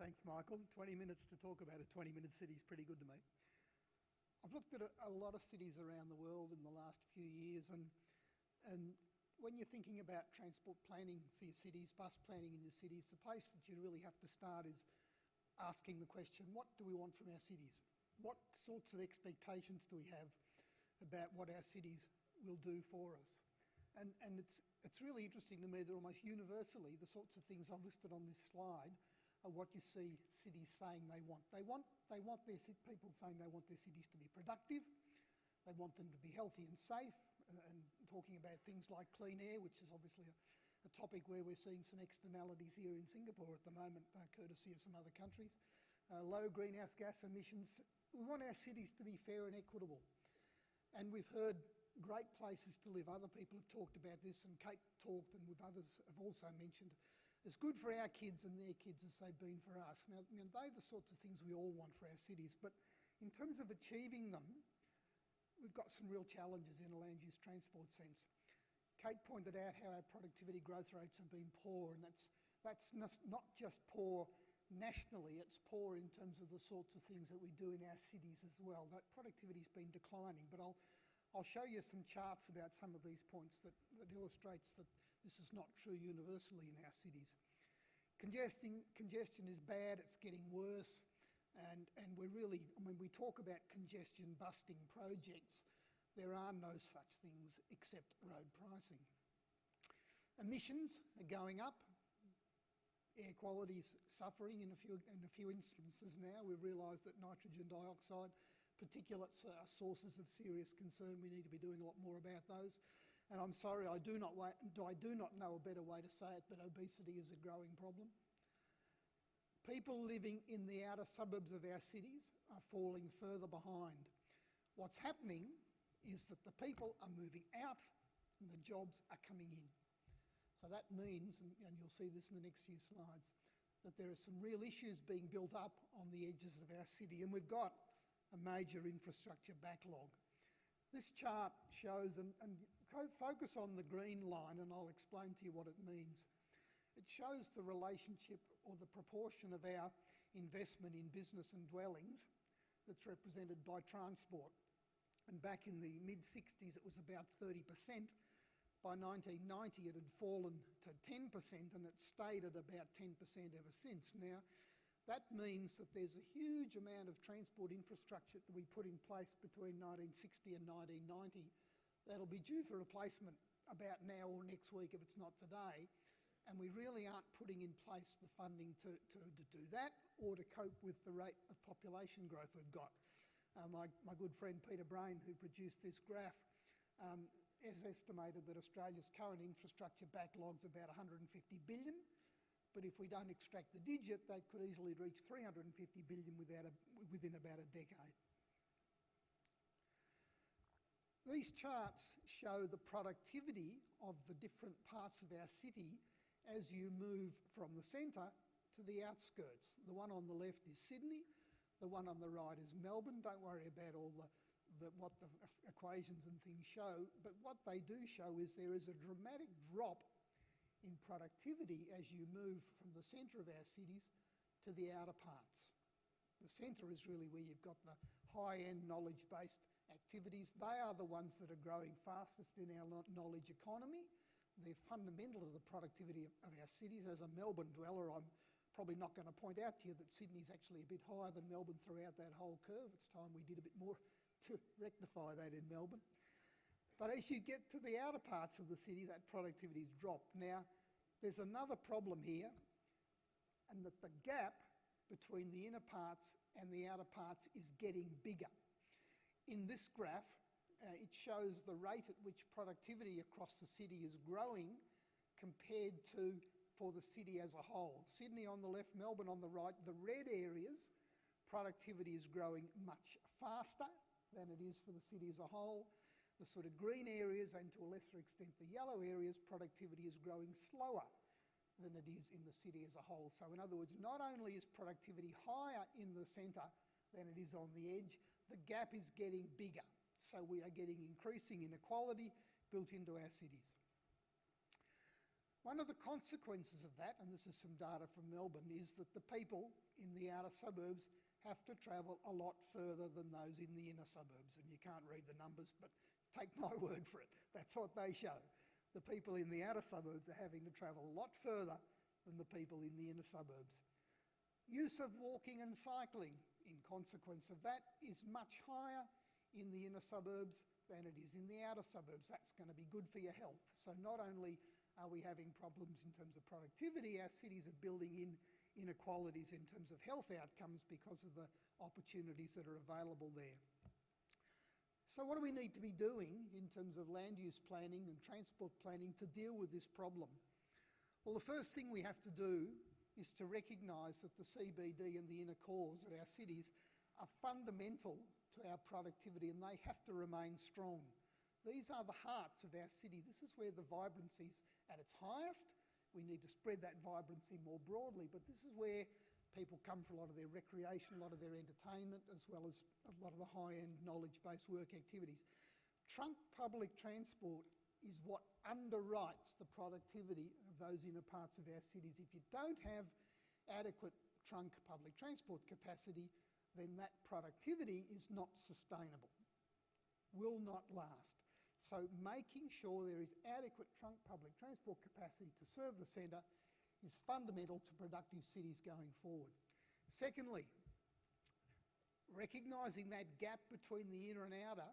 Thanks, Michael. 20 minutes to talk about a 20-minute city is pretty good to me. I've looked at a lot of cities around the world in the last few years, and when you're thinking about transport planning for your cities, bus planning in your cities, the place that you really have to start is asking the question, what do we want from our cities? What sorts of expectations do we have about what our cities will do for us? And it's really interesting to me that almost universally the sorts of things I've listed on this slide are what you see cities saying they want. They want their people saying they want their cities to be productive, they want them to be healthy and safe, and talking about things like clean air, which is obviously a topic where we're seeing some externalities here in Singapore at the moment, courtesy of some other countries. Low greenhouse gas emissions. We want our cities to be fair and equitable. And we've heard great places to live. Other people have talked about this, and Kate talked, and with others have also mentioned, it's good for our kids and their kids as they've been for us. Now, they're the sorts of things we all want for our cities, but in terms of achieving them, we've got some real challenges in a land use transport sense. Kate pointed out how our productivity growth rates have been poor, and that's not just poor nationally, it's poor in terms of the sorts of things that we do in our cities as well. That productivity's been declining, but I'll show you some charts about some of these points that illustrates that this is not true universally in our cities. Congestion is bad, it's getting worse, and we're really, when we talk about congestion busting projects, there are no such things except road pricing. Emissions are going up. Air quality's suffering in a few instances now. We've realised that nitrogen dioxide, particulates are sources of serious concern. We need to be doing a lot more about those. And I'm sorry, I do not know a better way to say it, but obesity is a growing problem. People living in the outer suburbs of our cities are falling further behind. What's happening is that the people are moving out and the jobs are coming in. So that means, and you'll see this in the next few slides, that there are some real issues being built up on the edges of our city, and we've got a major infrastructure backlog. This chart shows, and focus on the green line and I'll explain to you what it means. It shows the relationship or the proportion of our investment in business and dwellings that's represented by transport. And back in the mid-60s it was about 30%. By 1990 it had fallen to 10% and it stayed at about 10% ever since. Now, that means that there's a huge amount of transport infrastructure that we put in place between 1960 and 1990 that'll be due for replacement about now or next week if it's not today, and we really aren't putting in place the funding to do that or to cope with the rate of population growth we've got. My good friend Peter Brain, who produced this graph, has estimated that Australia's current infrastructure backlog's about 150 billion, but if we don't extract the digit, that could easily reach 350 billion within about a decade. These charts show the productivity of the different parts of our city as you move from the centre to the outskirts. The one on the left is Sydney, the one on the right is Melbourne. Don't worry about all what the equations and things show, but what they do show is there is a dramatic drop in productivity as you move from the centre of our cities to the outer parts. The centre is really where you've got the high-end knowledge-based activities. They are the ones that are growing fastest in our knowledge economy. They're fundamental to the productivity of our cities. As a Melbourne dweller, I'm probably not going to point out to you that Sydney's actually a bit higher than Melbourne throughout that whole curve. It's time we did a bit more to rectify that in Melbourne. But as you get to the outer parts of the city, that productivity's dropped. Now, there's another problem here, and that the gap between the inner parts and the outer parts is getting bigger. In this graph, it shows the rate at which productivity across the city is growing compared to for the city as a whole. Sydney on the left, Melbourne on the right. The red areas, productivity is growing much faster than it is for the city as a whole. The sort of green areas, and to a lesser extent the yellow areas, productivity is growing slower than it is in the city as a whole. So in other words, not only is productivity higher in the centre than it is on the edge, the gap is getting bigger. So we are getting increasing inequality built into our cities. One of the consequences of that, and this is some data from Melbourne, is that the people in the outer suburbs have to travel a lot further than those in the inner suburbs. And you can't read the numbers, but take my word for it. That's what they show. The people in the outer suburbs are having to travel a lot further than the people in the inner suburbs. Use of walking and cycling, in consequence of that, is much higher in the inner suburbs than it is in the outer suburbs. That's going to be good for your health. So not only are we having problems in terms of productivity, our cities are building in inequalities in terms of health outcomes because of the opportunities that are available there. So what do we need to be doing in terms of land use planning and transport planning to deal with this problem? Well, the first thing we have to do is to recognise that the CBD and the inner cores of our cities are fundamental to our productivity, and they have to remain strong. These are the hearts of our city. This is where the vibrancy is at its highest. We need to spread that vibrancy more broadly, but this is where people come for a lot of their recreation, a lot of their entertainment, as well as a lot of the high-end knowledge-based work activities. Trunk public transport is what underwrites the productivity of those inner parts of our cities. If you don't have adequate trunk public transport capacity, then that productivity is not sustainable, will not last. So making sure there is adequate trunk public transport capacity to serve the centre is fundamental to productive cities going forward. Secondly, recognising that gap between the inner and outer,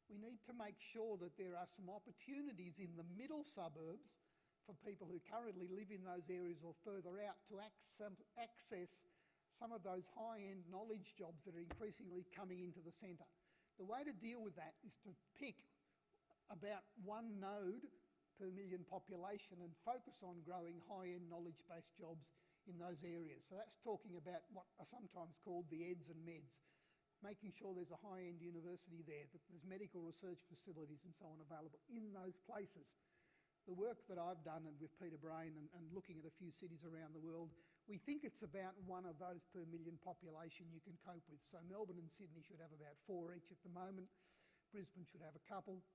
we need to make sure that there are some opportunities in the middle suburbs for people who currently live in those areas or further out to access some of those high-end knowledge jobs that are increasingly coming into the centre. The way to deal with that is to pick about one node per million population and focus on growing high-end knowledge-based jobs in those areas. So that's talking about what are sometimes called the EDs and MEDs, making sure there's a high-end university there, that there's medical research facilities and so on available in those places. The work that I've done and with Peter Brain and looking at a few cities around the world, we think it's about one of those per million population you can cope with. So Melbourne and Sydney should have about 4 each at the moment. Brisbane should have a couple.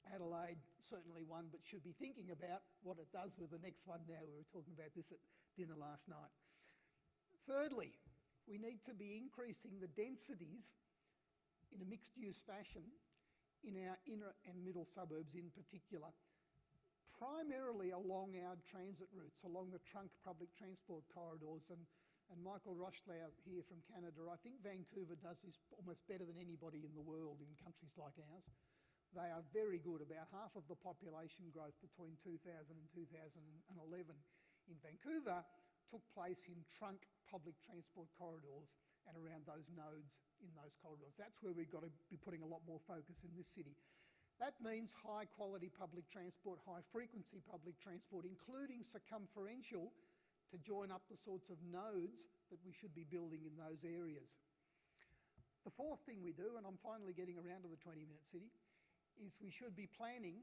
Adelaide, certainly one, but should be thinking about what it does with the next one now. We were talking about this at dinner last night. Thirdly, we need to be increasing the densities in a mixed-use fashion in our inner and middle suburbs in particular, primarily along our transit routes, along the trunk public transport corridors. And Michael Rochlau here from Canada, I think Vancouver does this almost better than anybody in the world in countries like ours. They are very good. About half of the population growth between 2000 and 2011 in Vancouver took place in trunk public transport corridors and around those nodes in those corridors. That's where we've got to be putting a lot more focus in this city. That means high quality public transport, high frequency public transport, including circumferential to join up the sorts of nodes that we should be building in those areas. The fourth thing we do, and I'm finally getting around to the 20-minute city, is we should be planning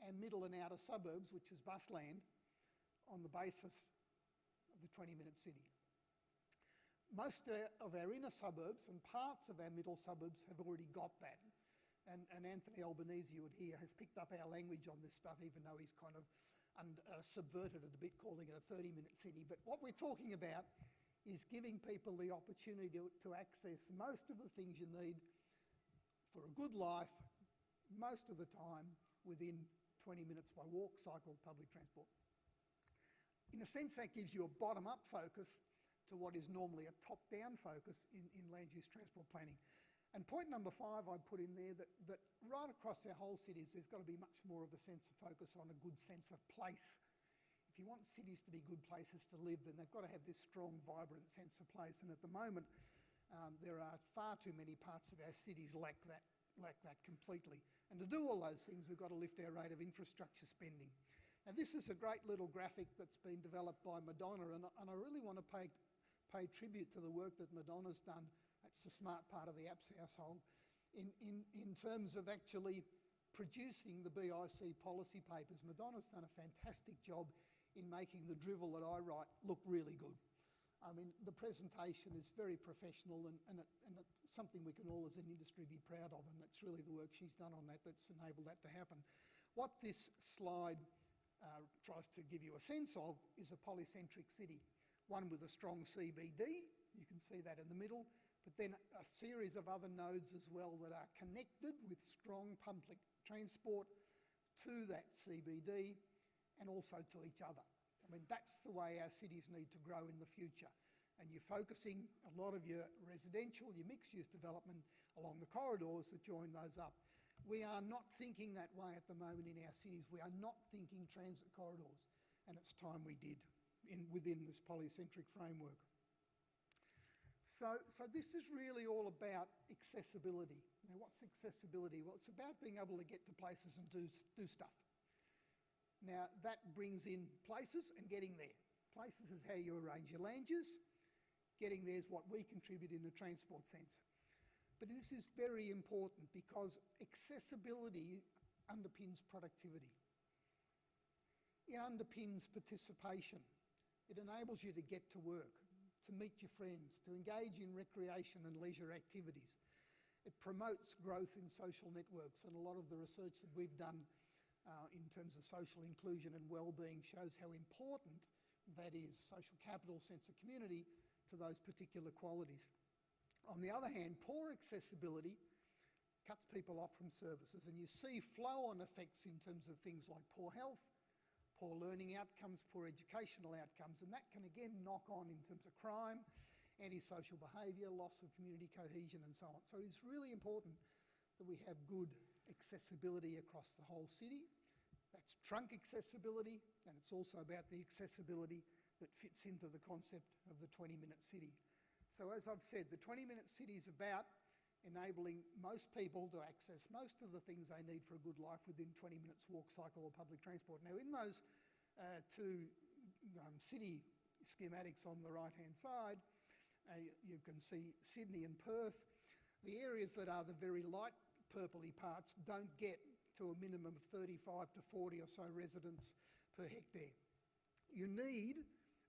our middle and outer suburbs, which is busland, on the basis of the 20-minute city. Most of our inner suburbs and parts of our middle suburbs have already got that. And Anthony Albanese, you would hear, has picked up our language on this stuff, even though he's kind of subverted it a bit, calling it a 30-minute city. But what we're talking about is giving people the opportunity to access most of the things you need for a good life, most of the time within 20 minutes by walk, cycle, public transport. In a sense, that gives you a bottom-up focus to what is normally a top-down focus in land use transport planning. And point number 5 I put in there, that right across our whole cities, there's got to be much more of a sense of focus on a good sense of place. If you want cities to be good places to live, then they've got to have this strong, vibrant sense of place. And at the moment, there are far too many parts of our cities lack that completely. And to do all those things, we've got to lift our rate of infrastructure spending. Now, this is a great little graphic that's been developed by Madonna, and I really want to pay tribute to the work that Madonna's done. That's the smart part of the apps household in terms of actually producing the BIC policy papers. Madonna's done a fantastic job in making the drivel that I write look really good. I mean, the presentation is very professional and it's something we can all as an industry be proud of, and that's really the work she's done on that that's enabled that to happen. What this slide tries to give you a sense of, is a polycentric city. One with a strong CBD, you can see that in the middle, but then a series of other nodes as well that are connected with strong public transport to that CBD and also to each other. I mean, that's the way our cities need to grow in the future. And you're focusing a lot of your residential, your mixed-use development along the corridors that join those up. We are not thinking that way at the moment in our cities. We are not thinking transit corridors, and it's time we did within this polycentric framework. So this is really all about accessibility. Now, what's accessibility? Well, it's about being able to get to places and do stuff. Now, that brings in places and getting there. Places is how you arrange your land use. Getting there is what we contribute in a transport sense. But this is very important because accessibility underpins productivity. It underpins participation. It enables you to get to work, to meet your friends, to engage in recreation and leisure activities. It promotes growth in social networks, and a lot of the research that we've done in terms of social inclusion and well-being shows how important that is, social capital, sense of community, to those particular qualities. On the other hand, poor accessibility cuts people off from services, and you see flow-on effects in terms of things like poor health, poor learning outcomes, poor educational outcomes, and that can again knock on in terms of crime, antisocial behaviour, loss of community cohesion and so on. So it's really important that we have good accessibility across the whole city. That's trunk accessibility, and it's also about the accessibility that fits into the concept of the 20-minute city. So as I've said, the 20-minute city is about enabling most people to access most of the things they need for a good life within 20 minutes walk, cycle or public transport. Now in those two city schematics on the right-hand side, you can see Sydney and Perth. The areas that are the very light purpley parts don't get to a minimum of 35 to 40 or so residents per hectare. You need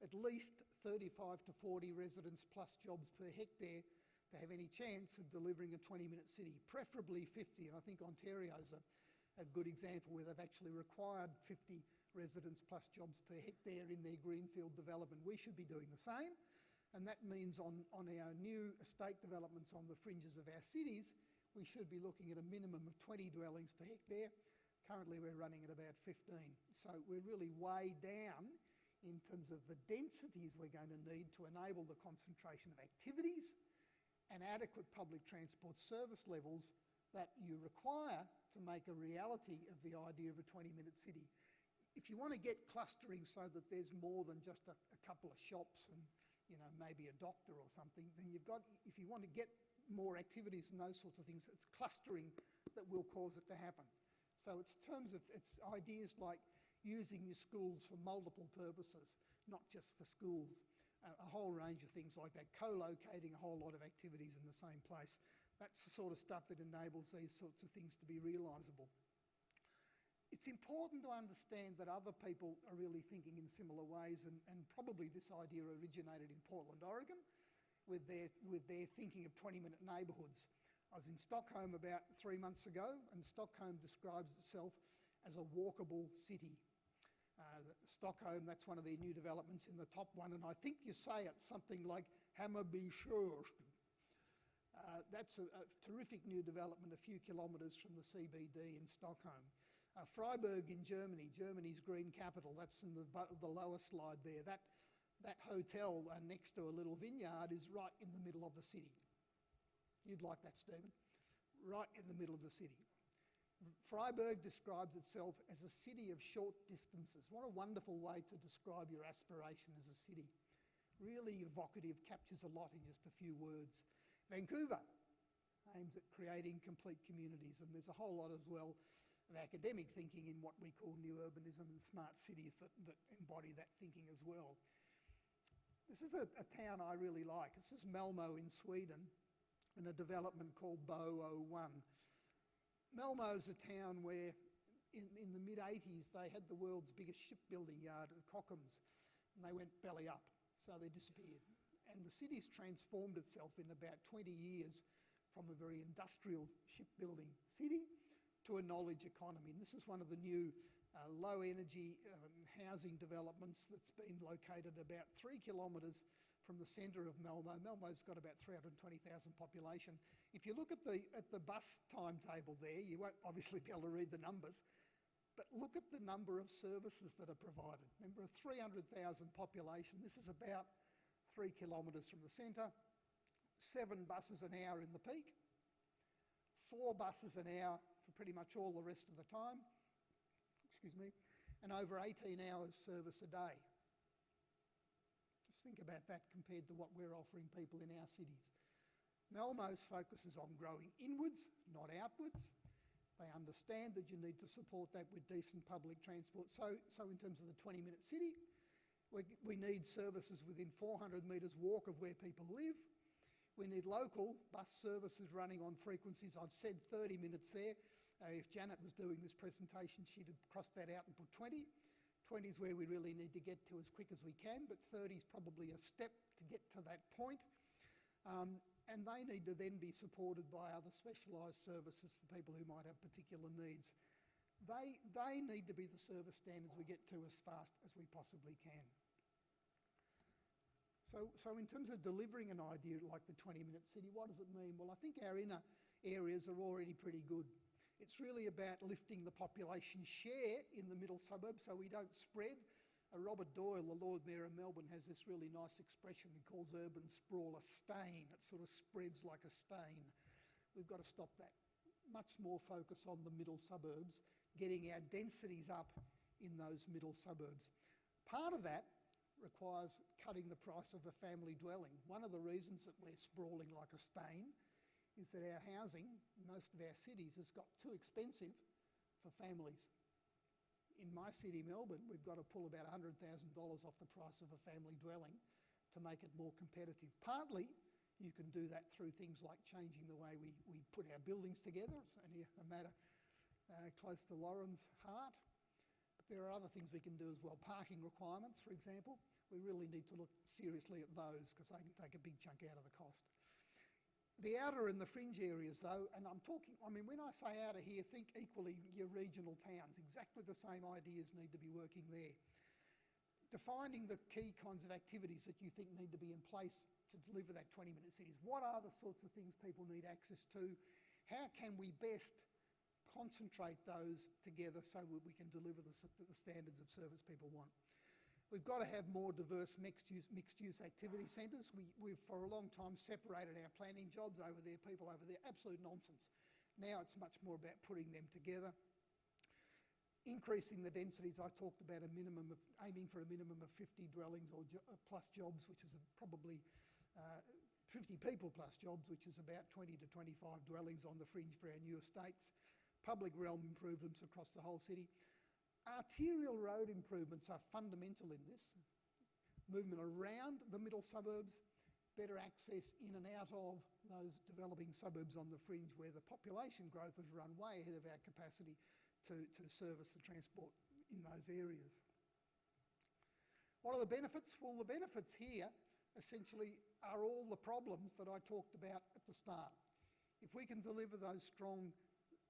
at least 35 to 40 residents plus jobs per hectare to have any chance of delivering a 20-minute city, preferably 50. And I think Ontario's a good example where they've actually required 50 residents plus jobs per hectare in their greenfield development. We should be doing the same. And that means on our new estate developments on the fringes of our cities, we should be looking at a minimum of 20 dwellings per hectare. Currently we're running at about 15. So we're really way down in terms of the densities we're going to need to enable the concentration of activities and adequate public transport service levels that you require to make a reality of the idea of a 20-minute city. If you want to get clustering so that there's more than just a couple of shops and maybe a doctor or something, then you've got, if you want to get more activities and those sorts of things, it's clustering that will cause it to happen. So it's ideas like using your schools for multiple purposes, not just for schools, a whole range of things like that, co-locating a whole lot of activities in the same place. That's the sort of stuff that enables these sorts of things to be realisable. It's important to understand that other people are really thinking in similar ways, and probably this idea originated in Portland, Oregon, with their thinking of 20-minute neighbourhoods. I was in Stockholm about 3 months ago, and Stockholm describes itself as a walkable city. Stockholm, that's one of their new developments in the top one, and I think you say it something like Hammarby Sjöstad. That's a terrific new development a few kilometres from the CBD in Stockholm. Freiburg in Germany, Germany's green capital, that's in the lower slide there. That hotel next to a little vineyard is right in the middle of the city. You'd like that, Stephen? Right in the middle of the city. Freiburg describes itself as a city of short distances. What a wonderful way to describe your aspiration as a city. Really evocative, captures a lot in just a few words. Vancouver aims at creating complete communities, and there's a whole lot as well of academic thinking in what we call new urbanism and smart cities that embody that thinking as well. This is a town I really like. This is Malmö in Sweden, and a development called Bo 01. Malmö is a town where in the mid-80s they had the world's biggest shipbuilding yard at Kockums, and they went belly up, so they disappeared. And the city's transformed itself in about 20 years from a very industrial shipbuilding city to a knowledge economy. And this is one of the new low energy housing developments that's been located about 3 kilometres from the centre of Malmo. Malmo's got about 320,000 population. If you look at the bus timetable there, you won't obviously be able to read the numbers, but look at the number of services that are provided. Remember, a 300,000 population, this is about 3 kilometres from the centre, 7 buses an hour in the peak, 4 buses an hour for pretty much all the rest of the time, and over 18 hours service a day. Just think about that compared to what we're offering people in our cities. Malmo's focus is on growing inwards, not outwards. They understand that you need to support that with decent public transport. So in terms of the 20-minute city, we need services within 400 metres walk of where people live. We need local bus services running on frequencies. I've said 30 minutes there. If Janet was doing this presentation, she'd have crossed that out and put 20. 20 is where we really need to get to as quick as we can, but 30 is probably a step to get to that point. And they need to then be supported by other specialised services for people who might have particular needs. They need to be the service standards we get to as fast as we possibly can. So in terms of delivering an idea like the 20-minute city, what does it mean? Well, I think our inner areas are already pretty good. It's really about lifting the population share in the middle suburbs so we don't spread. Robert Doyle, the Lord Mayor of Melbourne, has this really nice expression he calls urban sprawl a stain. It sort of spreads like a stain. We've got to stop that. Much more focus on the middle suburbs, getting our densities up in those middle suburbs. Part of that requires cutting the price of a family dwelling. One of the reasons that we're sprawling like a stain is that our housing, most of our cities, has got too expensive for families. In my city, Melbourne, we've got to pull about $100,000 off the price of a family dwelling to make it more competitive. Partly, you can do that through things like changing the way we put our buildings together. It's only a matter close to Lauren's heart. But there are other things we can do as well. Parking requirements, for example. We really need to look seriously at those because they can take a big chunk out of the cost. The outer and the fringe areas though, and when I say outer here, think equally your regional towns. Exactly the same ideas need to be working there. Defining the key kinds of activities that you think need to be in place to deliver that 20-minute cities. What are the sorts of things people need access to? How can we best concentrate those together so that we can deliver the standards of service people want? We've got to have more diverse mixed-use activity centres. We've for a long time separated our planning jobs over there, people over there. Absolute nonsense. Now it's much more about putting them together. Increasing the densities, I talked about aiming for a minimum of 50 dwellings or plus jobs, which is probably 50 people plus jobs, which is about 20 to 25 dwellings on the fringe for our new estates. Public realm improvements across the whole city. Arterial road improvements are fundamental in this. Movement around the middle suburbs, better access in and out of those developing suburbs on the fringe where the population growth has run way ahead of our capacity to service the transport in those areas. What are the benefits? Well, the benefits here essentially are all the problems that I talked about at the start. If we can deliver those strong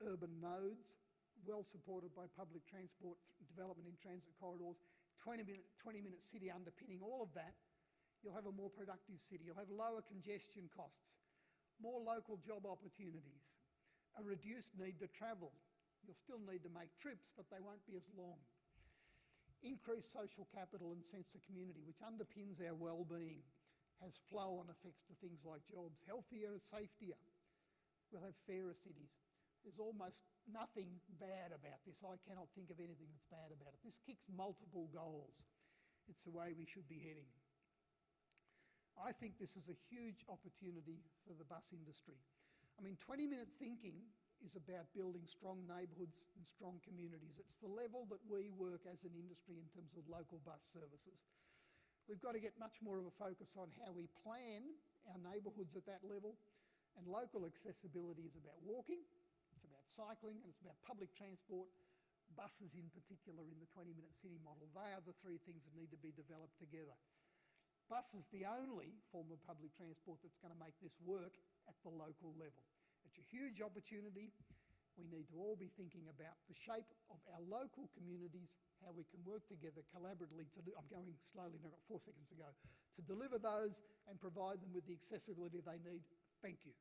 urban nodes, well supported by public transport development in transit corridors, 20-minute city underpinning all of that, you'll have a more productive city. You'll have lower congestion costs, more local job opportunities, a reduced need to travel. You'll still need to make trips, but they won't be as long. Increased social capital and sense of community, which underpins our well-being, has flow-on effects to things like jobs. Healthier, safetier. We'll have fairer cities. There's almost nothing bad about this. I cannot think of anything that's bad about it. This kicks multiple goals. It's the way we should be heading. I think this is a huge opportunity for the bus industry. 20-minute thinking is about building strong neighbourhoods and strong communities. It's the level that we work as an industry in terms of local bus services. We've got to get much more of a focus on how we plan our neighbourhoods at that level. And local accessibility is about walking, it's about cycling, and it's about public transport, buses in particular in the 20-minute city model. They are the three things that need to be developed together. Bus is the only form of public transport that's going to make this work at the local level. It's a huge opportunity. We need to all be thinking about the shape of our local communities, how we can work together collaboratively to do, I'm going slowly now, I've got 4 seconds to go, to deliver those and provide them with the accessibility they need. Thank you.